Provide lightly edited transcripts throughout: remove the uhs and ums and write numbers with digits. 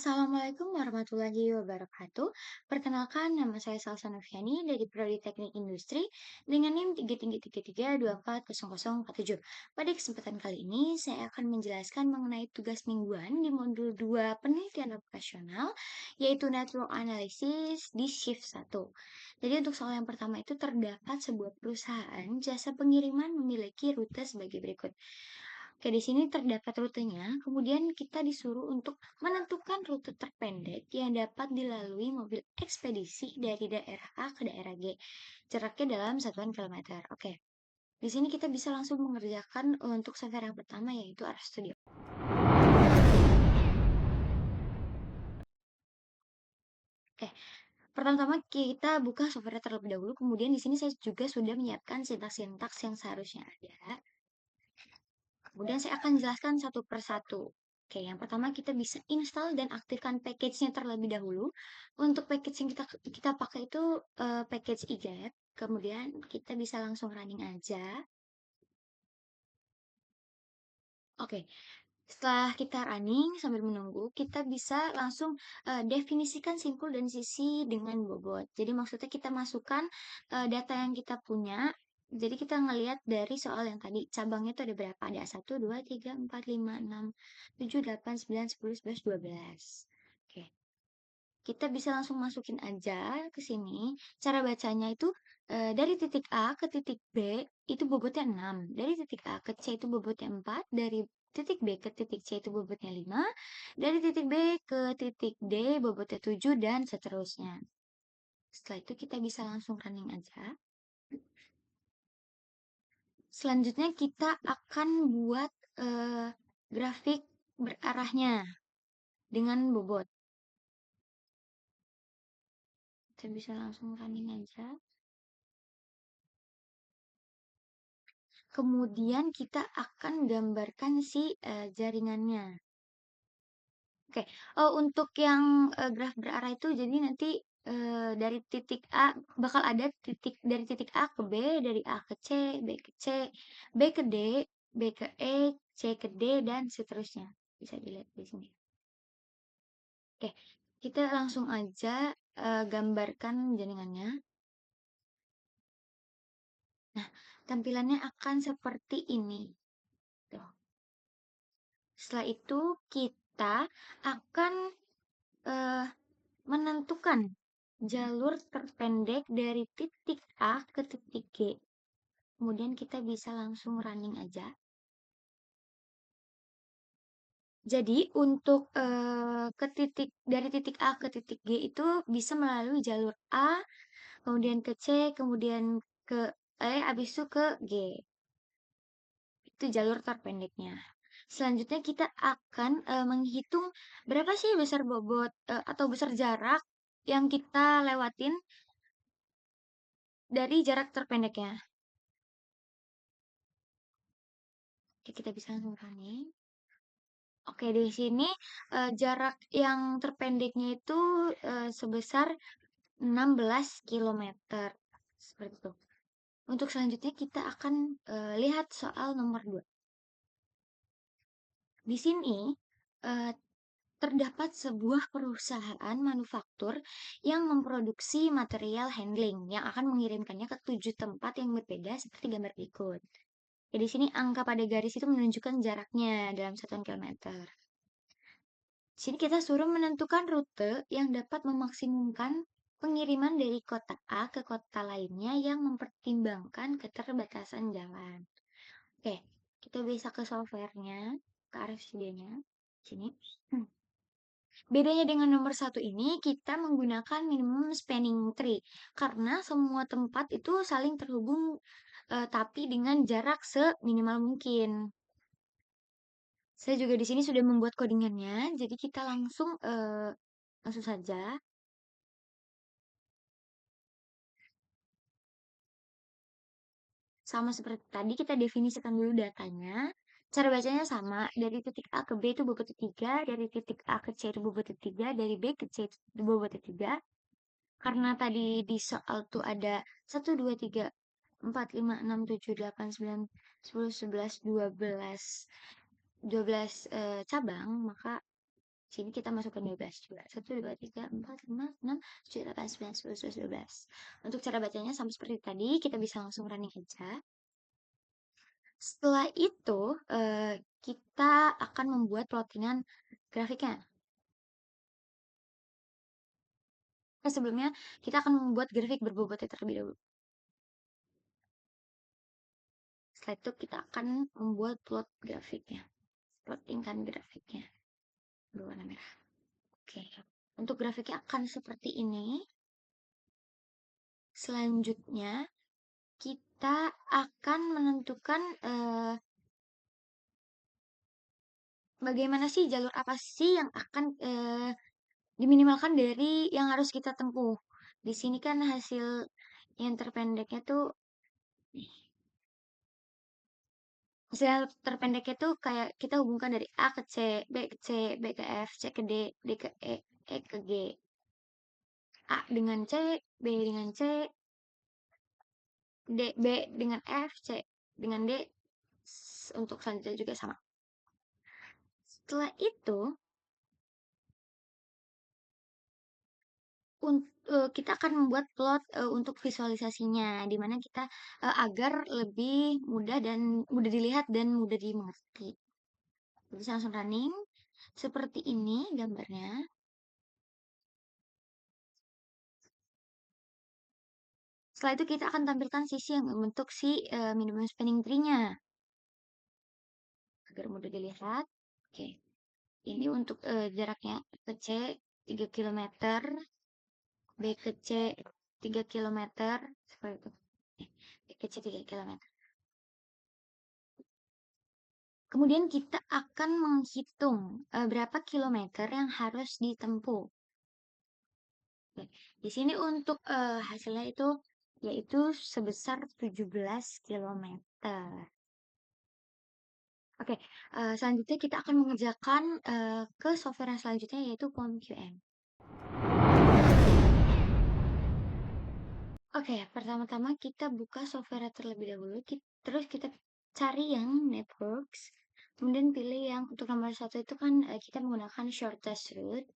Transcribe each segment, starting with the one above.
Assalamualaikum warahmatullahi wabarakatuh. Perkenalkan, nama saya Salsa Noviani dari Prodi Teknik Industri dengan NIM 3333240047. Pada kesempatan kali ini, saya akan menjelaskan mengenai tugas mingguan di modul 2 penelitian operasional, yaitu Network Analysis di Shift 1. Jadi untuk soal yang pertama itu terdapat sebuah perusahaan jasa pengiriman memiliki rute sebagai berikut. Oke, di sini terdapat rutenya, kemudian kita disuruh untuk menentukan rute terpendek yang dapat dilalui mobil ekspedisi dari daerah A ke daerah G. Jaraknya dalam satuan kilometer. Oke, di sini kita bisa langsung mengerjakan untuk software yang pertama yaitu RStudio. Oke, pertama-tama kita buka software terlebih dahulu, kemudian di sini saya juga sudah menyiapkan sintaks-sintaks yang seharusnya ada. Kemudian saya akan jelaskan satu per satu. Oke, yang pertama kita bisa install dan aktifkan package-nya terlebih dahulu. Untuk package yang kita pakai itu package iget. Kemudian kita bisa langsung running aja. Oke, setelah kita running sambil menunggu, kita bisa langsung definisikan simpul dan sisi dengan bobot. Jadi maksudnya kita masukkan data yang kita punya. Jadi kita ngelihat dari soal yang tadi cabangnya itu ada berapa? Ada 1, 2, 3, 4, 5, 6, 7, 8, 9, 10, 11, 12. Oke, kita bisa langsung masukin aja ke sini. Cara bacanya itu dari titik A ke titik B itu bobotnya 6. Dari titik A ke C itu bobotnya 4. Dari titik B ke titik C itu bobotnya 5. Dari titik B ke titik D bobotnya 7 dan seterusnya. Setelah itu kita bisa langsung running aja. Selanjutnya kita akan buat grafik berarahnya dengan bobot. Kita bisa langsung running aja. Kemudian kita akan gambarkan si jaringannya. Oke, untuk yang graf berarah itu jadi nanti dari titik A bakal ada titik dari titik A ke B, dari A ke C, B ke C, B ke D, B ke E, C ke D dan seterusnya. Bisa dilihat di sini. Oke, kita langsung aja gambarkan jaringannya. Nah, tampilannya akan seperti ini. Tuh. Setelah itu kita akan eh, menentukan jalur terpendek dari titik A ke titik G. Kemudian kita bisa langsung running aja. Jadi untuk ke titik dari titik A ke titik G itu bisa melalui jalur A, kemudian ke C, kemudian ke E, habis itu ke G. Itu jalur terpendeknya. Selanjutnya kita akan menghitung berapa sih besar bobot atau besar jarak yang kita lewatin dari jarak terpendeknya. Oke, kita bisa langsung running. Oke, di sini jarak yang terpendeknya itu sebesar 16 kilometer. Seperti itu. Untuk selanjutnya kita akan lihat soal nomor 2. Di sini eh, terdapat sebuah perusahaan manufaktur yang memproduksi material handling yang akan mengirimkannya ke 7 tempat yang berbeda seperti gambar berikut. Ya, di sini angka pada garis itu menunjukkan jaraknya dalam satuan kilometer. Di sini kita suruh menentukan rute yang dapat memaksimumkan pengiriman dari kota A ke kota lainnya yang mempertimbangkan keterbatasan jalan. Oke, kita bisa ke softwarenya, ke arah studionya. Sini. Bedanya dengan nomor satu ini, kita menggunakan minimum spanning tree karena semua tempat itu saling terhubung tapi dengan jarak seminimal mungkin. Saya juga di sini sudah membuat codingannya, jadi kita langsung saja. Sama seperti tadi kita definisikan dulu datanya. Cara bacanya sama, dari titik A ke B itu bobotnya 3, dari titik A ke C itu bobotnya 3, dari B ke C itu bobotnya 3. Karena tadi di soal tuh ada 1, 2, 3, 4, 5, 6, 7, 8, 9, 10, 11, 12 cabang, maka Sini kita masukkan 12 juga. 1, 2, 3, 4, 5, 6, 7, 8, 9, 10, 11, 12. Untuk cara bacanya sama seperti tadi, kita bisa langsung running aja. Setelah itu, kita akan membuat plottingan grafiknya. Sebelumnya, kita akan membuat grafik berbobotnya terlebih dahulu. Setelah itu, kita akan membuat plot grafiknya. Plottingkan grafiknya. Berwarna merah. Oke. Untuk grafiknya akan seperti ini. Selanjutnya, kita akan menentukan bagaimana sih jalur apa sih yang akan diminimalkan dari yang harus kita tempuh. Di sini kan hasil yang terpendeknya tuh hasil terpendeknya tuh kayak kita hubungkan dari A ke C, B ke C, B ke F, C ke D, D ke E, E ke G. A dengan C, B dengan C, D, B dengan F, C dengan D, untuk selanjutnya juga sama. Setelah itu, kita akan membuat plot untuk visualisasinya, di mana kita agar lebih mudah dan mudah dilihat dan mudah dimengerti. Bisa langsung running. Seperti ini gambarnya. Setelah itu kita akan tampilkan sisi yang membentuk si minimum spanning tree-nya agar mudah dilihat. Oke, ini untuk jaraknya ke C 3 kilometer, B ke C 3 kilometer, seperti itu. B ke C 3 kilometer. Kemudian kita akan menghitung berapa kilometer yang harus ditempuh. Oke, di sini untuk hasilnya itu yaitu sebesar 17 kilometer. Oke, selanjutnya kita akan mengerjakan ke software yang selanjutnya yaitu POM-QM. Oke, pertama-tama kita buka software terlebih dahulu, terus kita cari yang networks, kemudian pilih yang untuk nomor satu itu kan kita menggunakan shortest route.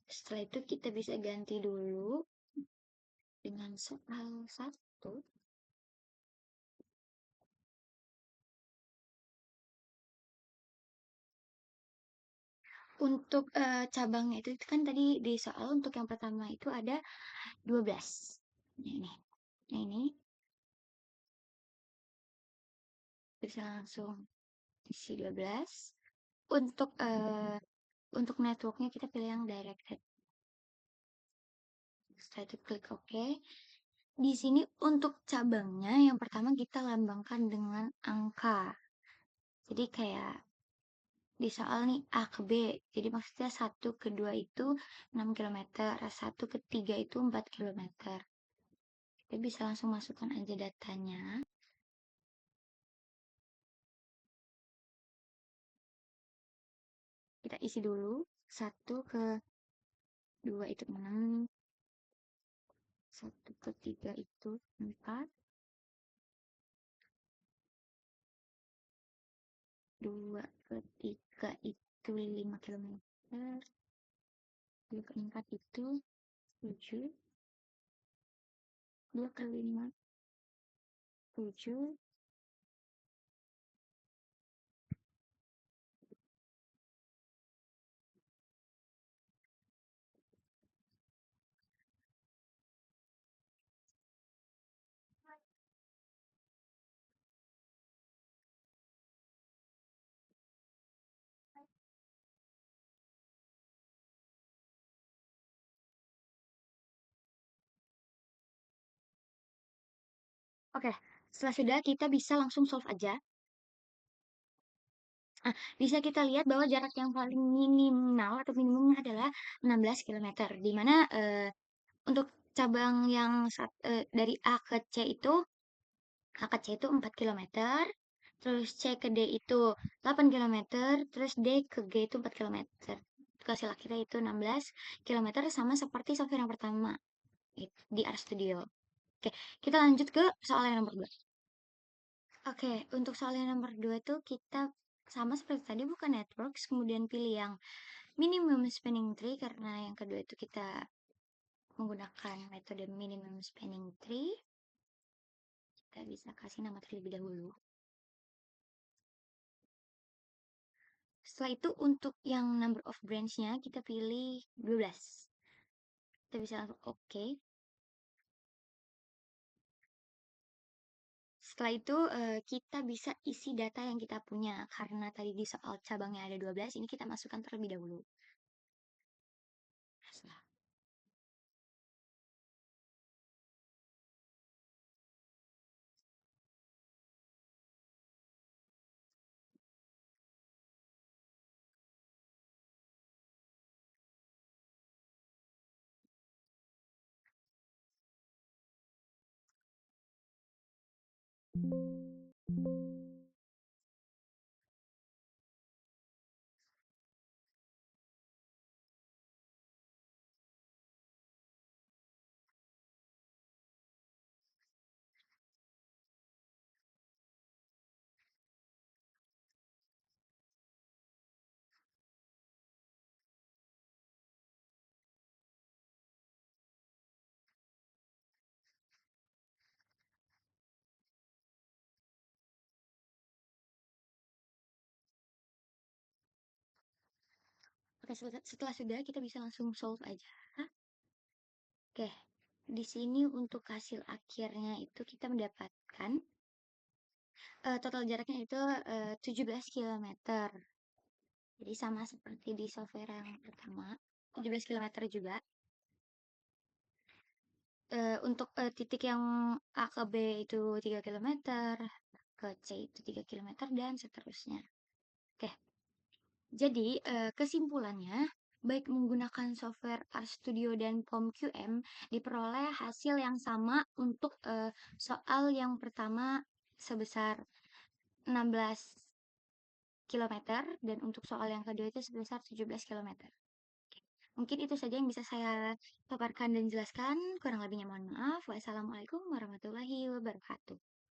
Setelah itu kita bisa ganti dulu dengan soal satu. Untuk cabangnya itu kan tadi di soal untuk yang pertama itu ada 12. Nah ini. Nah ini bisa langsung isi 12. Untuk networknya kita pilih yang directed. Setelah itu klik OK. Di sini untuk cabangnya yang pertama kita lambangkan dengan angka. Jadi kayak di soal nih A ke B. Jadi maksudnya 1 ke 2 itu 6 kilometer, 1 ke 3 itu 4 kilometer. Kita bisa langsung masukkan aja datanya. Kita isi dulu. 1 ke 2 itu 6. 1 ke 3 itu 4. 2 ke 3 itu 5 kilometer. 2 ke 4 itu 7. 2 ke 5, 7. Oke, setelah sudah kita bisa langsung solve aja. Bisa kita lihat bahwa jarak yang paling minimal atau minimumnya adalah 16 kilometer. Di mana untuk cabang yang dari A ke C itu, A ke C itu 4 kilometer, terus C ke D itu 8 kilometer, terus D ke G itu 4 kilometer. Hasil akhirnya itu 16 kilometer sama seperti software yang pertama di RStudio. Oke, kita lanjut ke soal yang nomor 2. Oke, untuk soal yang nomor 2 itu kita sama seperti tadi buka networks, kemudian pilih yang minimum spanning tree karena yang kedua itu kita menggunakan metode minimum spanning tree. Kita bisa kasih nama terlebih dahulu. Setelah itu untuk yang number of branch-nya kita pilih 12. Kita bisa langsung oke. Setelah itu kita bisa isi data yang kita punya. Karena tadi di soal cabangnya ada 12, ini kita masukkan terlebih dahulu. Oke, setelah sudah kita bisa langsung solve aja. Oke, di sini untuk hasil akhirnya itu kita mendapatkan total jaraknya itu 17 kilometer. Jadi sama seperti di software yang pertama, 17 kilometer juga. Untuk titik yang A ke B itu 3 kilometer, ke C itu 3 kilometer, dan seterusnya. Oke, jadi kesimpulannya, baik menggunakan software RStudio dan POM-QM, diperoleh hasil yang sama untuk soal yang pertama sebesar 16 kilometer dan untuk soal yang kedua itu sebesar 17 kilometer. Mungkin itu saja yang bisa saya paparkan dan jelaskan. Kurang lebihnya mohon maaf. Wassalamualaikum warahmatullahi wabarakatuh.